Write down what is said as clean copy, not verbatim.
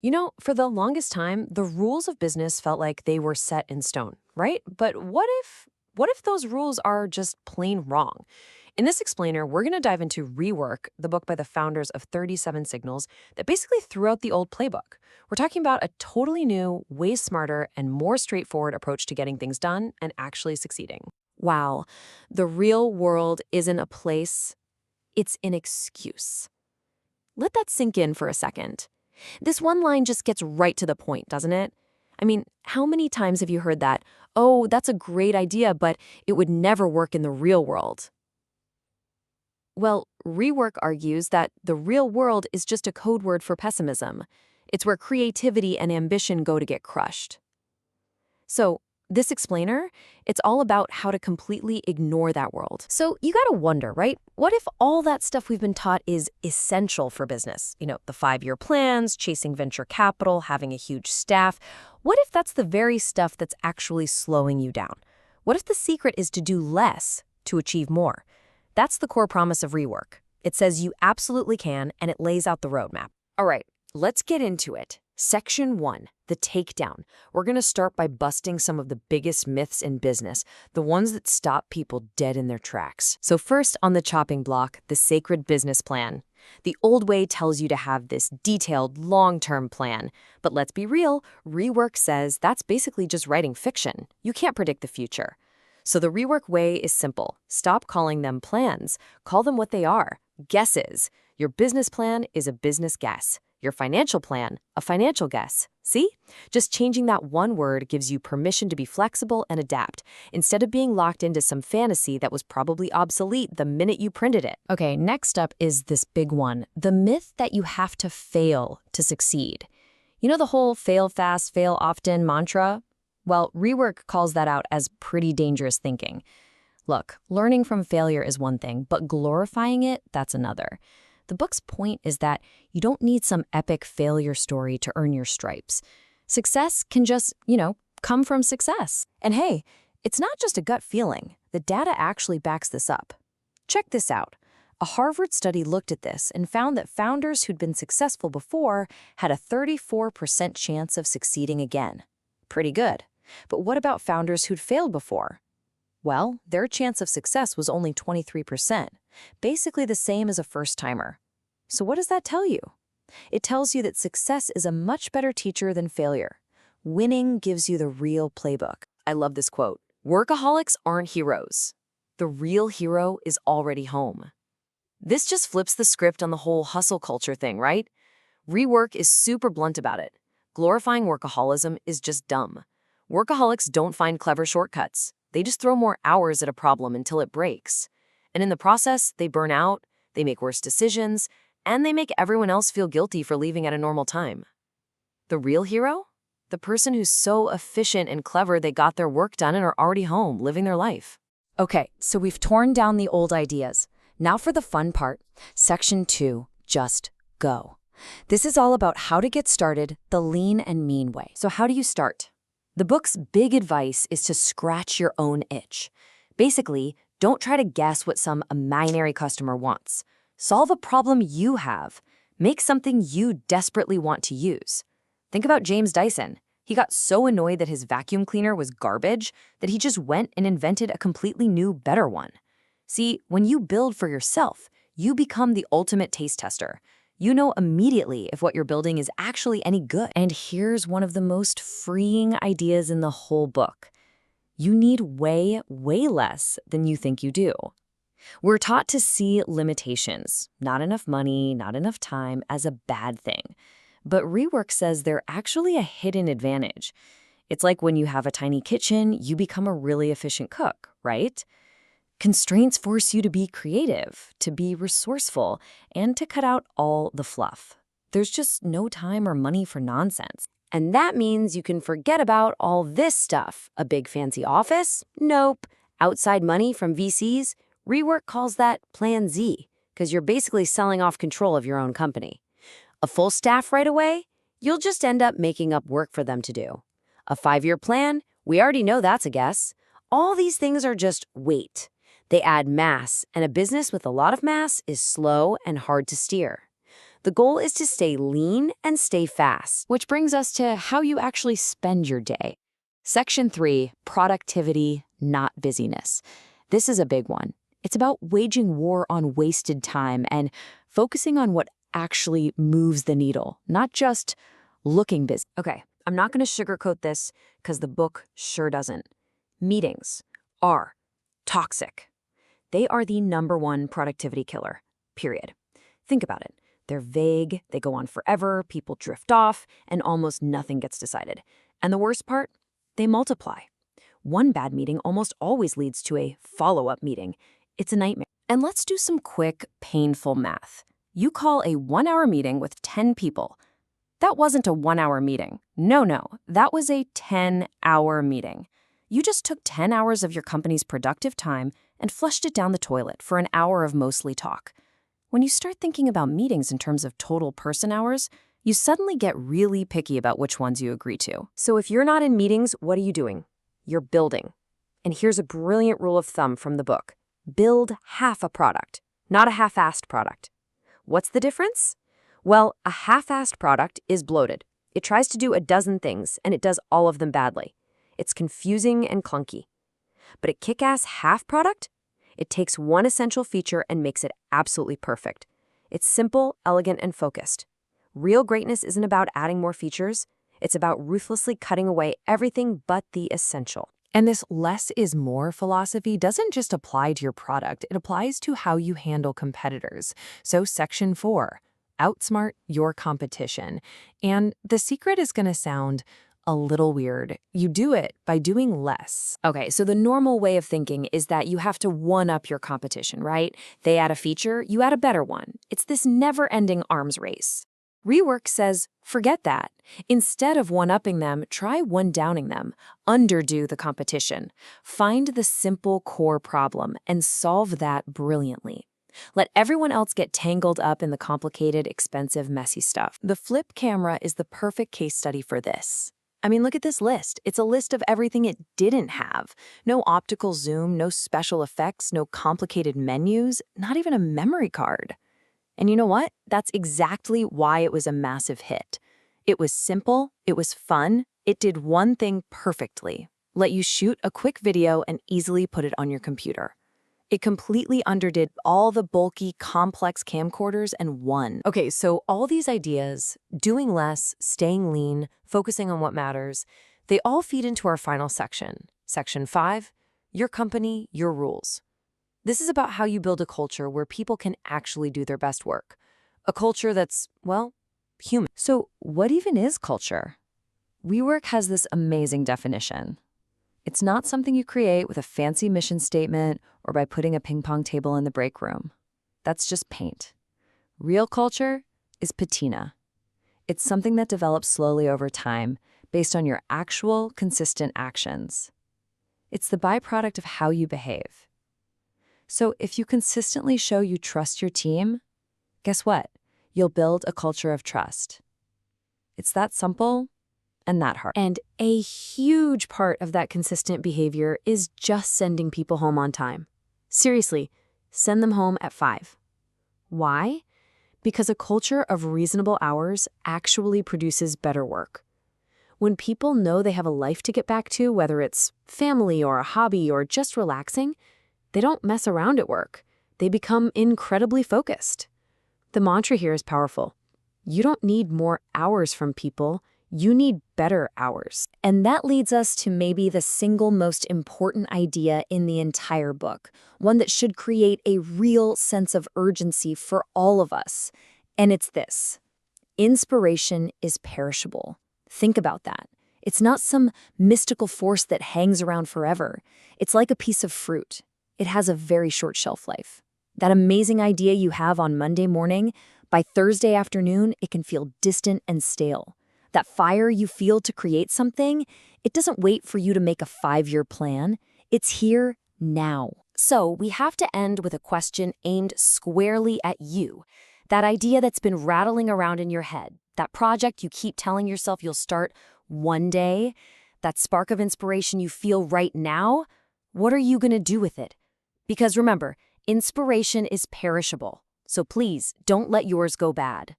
For the longest time, the rules of business felt like they were set in stone, right? But what if those rules are just plain wrong? In this explainer, we're going to dive into Rework, the book by the founders of 37 Signals that basically threw out the old playbook. We're talking about a totally new, way smarter, and more straightforward approach to getting things done and actually succeeding. Wow, the real world isn't a place, it's an excuse. Let that sink in for a second. This one line just gets right to the point, doesn't it? I mean, how many times have you heard that? Oh, that's a great idea, but it would never work in the real world. Well, Rework argues that the real world is just a code word for pessimism. It's where creativity and ambition go to get crushed. So, this explainer, it's all about how to completely ignore that world. So you gotta wonder, right? What if all that stuff we've been taught is essential for business? The 5-year plans, chasing venture capital, having a huge staff. What if that's the very stuff that's actually slowing you down? What if the secret is to do less to achieve more? That's the core promise of Rework. It says you absolutely can, and it lays out the roadmap. All right, let's get into it. Section 1, the takedown. We're going to start by busting some of the biggest myths in business, the ones that stop people dead in their tracks. So first on the chopping block, the sacred business plan. The old way tells you to have this detailed, long-term plan. But let's be real, Rework says that's basically just writing fiction. You can't predict the future. So the Rework way is simple. Stop calling them plans. Call them what they are, guesses. Your business plan is a business guess. Your financial plan, a financial guess. See? Just changing that one word gives you permission to be flexible and adapt, instead of being locked into some fantasy that was probably obsolete the minute you printed it. Okay, next up is this big one, the myth that you have to fail to succeed. You know the whole fail fast, fail often mantra? Well, Rework calls that out as pretty dangerous thinking. Look, learning from failure is one thing, but glorifying it, that's another. The book's point is that you don't need some epic failure story to earn your stripes. Success can just, come from success. And hey, it's not just a gut feeling. The data actually backs this up. Check this out. A Harvard study looked at this and found that founders who'd been successful before had a 34% chance of succeeding again. Pretty good. But what about founders who'd failed before? Well, their chance of success was only 23%, basically the same as a first-timer. So what does that tell you? It tells you that success is a much better teacher than failure. Winning gives you the real playbook. I love this quote. Workaholics aren't heroes. The real hero is already home. This just flips the script on the whole hustle culture thing, right? Rework is super blunt about it. Glorifying workaholism is just dumb. Workaholics don't find clever shortcuts. They just throw more hours at a problem until it breaks. And in the process, they burn out, they make worse decisions, and they make everyone else feel guilty for leaving at a normal time. The real hero? The person who's so efficient and clever they got their work done and are already home, living their life. Okay, so we've torn down the old ideas. Now for the fun part, Section 2, just go. This is all about how to get started the lean and mean way. So how do you start? The book's big advice is to scratch your own itch. Basically, don't try to guess what some imaginary customer wants. Solve a problem you have. Make something you desperately want to use. Think about James Dyson. He got so annoyed that his vacuum cleaner was garbage that he just went and invented a completely new, better one. See, when you build for yourself, you become the ultimate taste tester. You know immediately if what you're building is actually any good. And here's one of the most freeing ideas in the whole book. You need way, way less than you think you do. We're taught to see limitations, not enough money, not enough time, as a bad thing. But Rework says they're actually a hidden advantage. It's like when you have a tiny kitchen, you become a really efficient cook, right? Constraints force you to be creative, to be resourceful, and to cut out all the fluff. There's just no time or money for nonsense. And that means you can forget about all this stuff. A big fancy office? Nope. Outside money from VCs? Rework calls that Plan Z, because you're basically selling off control of your own company. A full staff right away? You'll just end up making up work for them to do. A 5-year plan? We already know that's a guess. All these things are just weight. They add mass, and a business with a lot of mass is slow and hard to steer. The goal is to stay lean and stay fast, which brings us to how you actually spend your day. Section 3, productivity, not busyness. This is a big one. It's about waging war on wasted time and focusing on what actually moves the needle, not just looking busy. Okay, I'm not going to sugarcoat this because the book sure doesn't. Meetings are toxic. They are the #1 productivity killer, period. Think about it. They're vague, they go on forever, people drift off, and almost nothing gets decided. And the worst part? They multiply. One bad meeting almost always leads to a follow-up meeting. It's a nightmare. And let's do some quick, painful math. You call a 1-hour meeting with 10 people. That wasn't a 1-hour meeting. No, that was a 10-hour meeting. You just took 10 hours of your company's productive time and flushed it down the toilet for an hour of mostly talk. When you start thinking about meetings in terms of total person hours, you suddenly get really picky about which ones you agree to. So if you're not in meetings, what are you doing? You're building. And here's a brilliant rule of thumb from the book. Build half a product, not a half-assed product. What's the difference? Well, a half-assed product is bloated. It tries to do a dozen things, and it does all of them badly. It's confusing and clunky. But a kick-ass half product? It takes one essential feature and makes it absolutely perfect. It's simple, elegant, and focused. Real greatness isn't about adding more features. It's about ruthlessly cutting away everything but the essential. And this less is more philosophy doesn't just apply to your product, it applies to how you handle competitors. So Section 4, outsmart your competition. And the secret is going to sound a little weird. You do it by doing less. Okay, so the normal way of thinking is that you have to one-up your competition, right? They add a feature, you add a better one. It's this never-ending arms race. Rework says, forget that. Instead of one-upping them, try one-downing them. Underdo the competition. Find the simple core problem and solve that brilliantly. Let everyone else get tangled up in the complicated, expensive, messy stuff. The flip camera is the perfect case study for this. I mean, look at this list. It's a list of everything it didn't have. No optical zoom, no special effects, no complicated menus, not even a memory card. And you know what? That's exactly why it was a massive hit. It was simple, it was fun, it did one thing perfectly. Let you shoot a quick video and easily put it on your computer. It completely underdid all the bulky, complex camcorders and won. Okay, so all these ideas, doing less, staying lean, focusing on what matters, they all feed into our final section. Section 5, your company, your rules. This is about how you build a culture where people can actually do their best work. A culture that's, well, human. So what even is culture? Rework has this amazing definition. It's not something you create with a fancy mission statement or by putting a ping pong table in the break room. That's just paint. Real culture is patina. It's something that develops slowly over time based on your actual, consistent actions. It's the byproduct of how you behave. So if you consistently show you trust your team, guess what? You'll build a culture of trust. It's that simple and that hard. And a huge part of that consistent behavior is just sending people home on time. Seriously, send them home at 5. Why? Because a culture of reasonable hours actually produces better work. When people know they have a life to get back to, whether it's family or a hobby or just relaxing, they don't mess around at work. They become incredibly focused. The mantra here is powerful. You don't need more hours from people. You need better hours. And that leads us to maybe the single most important idea in the entire book, one that should create a real sense of urgency for all of us. And it's this: inspiration is perishable. Think about that. It's not some mystical force that hangs around forever. It's like a piece of fruit. It has a very short shelf life. That amazing idea you have on Monday morning, by Thursday afternoon, it can feel distant and stale. That fire you feel to create something, it doesn't wait for you to make a 5-year plan. It's here now. So we have to end with a question aimed squarely at you. That idea that's been rattling around in your head, that project you keep telling yourself you'll start one day, that spark of inspiration you feel right now, what are you going to do with it? Because remember, inspiration is perishable. So please don't let yours go bad.